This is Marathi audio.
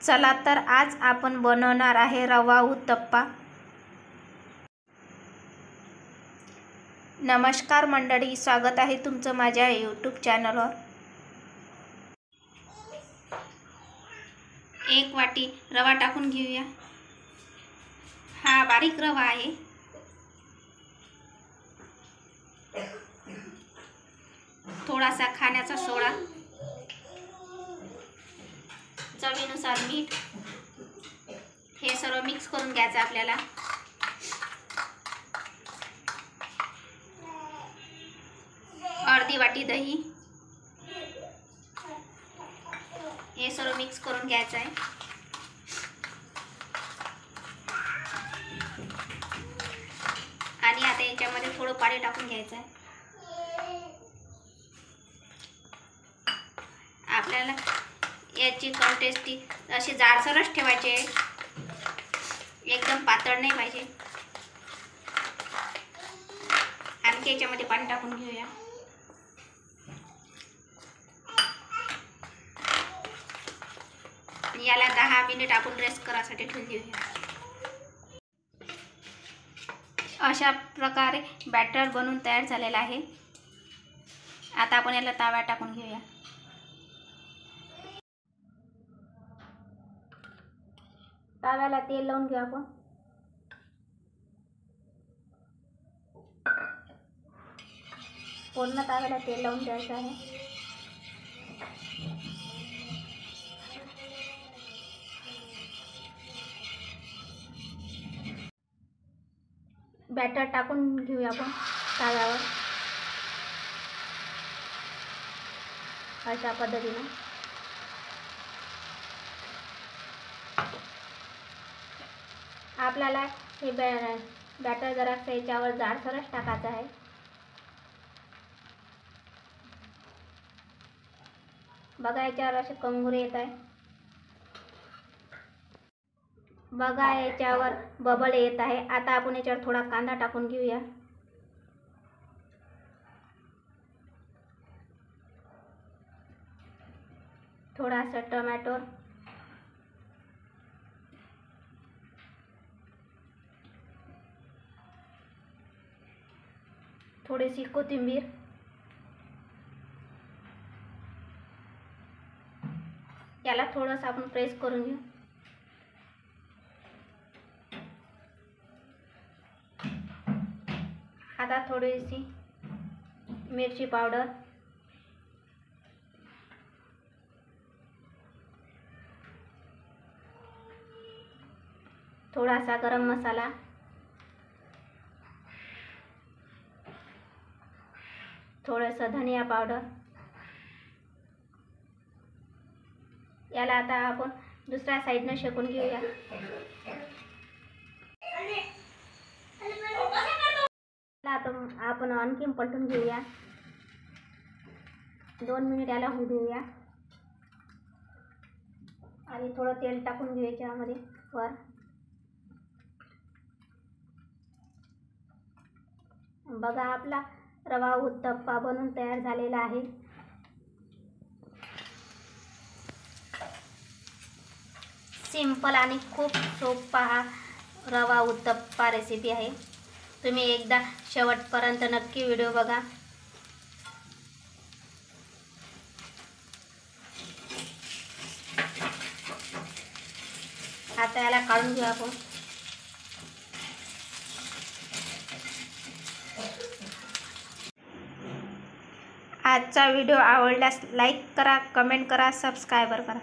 चला तर आज आपण बनवणार आहे रवा उत्तप्पा। नमस्कार मंडळी, स्वागत आहे तुमचं माझ्या यूट्यूब चॅनलवर। 1 वाटी रवा टाकून घेऊया। हा बारीक रवा आहे। थोडासा खाण्याचा सोडा, चवीनुसार मीठ, हे सर्व मिक्स करून घ्यायचं आपल्याला। अर्धी वाटी दही, हे सर्व मिक्स करून घ्यायचं आहे। आणि आता याच्यामध्ये थोडं पाणी टाकून घ्यायचं आहे। आपल्याला याची कन्सिस्टन्सी अशी जाडसरच ठेवायची आहे, एकदम पातळ नाही पाहिजे। आणखी याच्यामध्ये पाणी टाकून घेऊया। याला 10 मिनिट आपण रेस्ट करायसाठी ठेवून देऊया। अशा प्रकारे बॅटर बनवून तयार झालेला आहे। आता आपण याला तव्यात टाकून घेऊया। तव्याला तेल लावून घेऊ आपण। पूर्ण तव्याला तेल लावून द्यायचं आहे। बॅटर टाकून घेऊया आपण तव्यावर, अशा पद्धतीने। आपल्याला हे बॅटर जरा याच्यावर जाडसरच टाकायचं आहे। बघा याच्यावर असे कंगुरे येत आहे, बघा याच्यावर बबल येत आहे। आता आपण याच्यावर थोडा कांदा टाकून घेऊया। थोडासा टोमॅटो, थोडीशी कोथिंबीर, याला थोडंसं आपण प्रेस करून घेऊ। आता थोडीशी मिरची पावडर, थोडासा गरम मसाला, थोडंसं धनिया पावडर। याला आता आपण दुसऱ्या साईडने शेकून घेऊया। आता आपण आणखी पलटून घेऊया। 2 मिनिट याला होऊ देऊया आणि थोडं तेल टाकून घेऊ याच्यामध्ये वर। बघा आपला रवा उत्तप्पा बनून तयार झालेला आहे। सिंपल आणि खूप सोपा हा रवा उत्तप्पा रेसिपी आहे। तुम्ही एकदा शेवटपर्यंत नक्की व्हिडिओ बघा। आता याला काढून घेऊ आपण। आजचा व्हिडिओ आवडल्यास लाईक करा, कमेंट करा, सबस्क्राईब करा।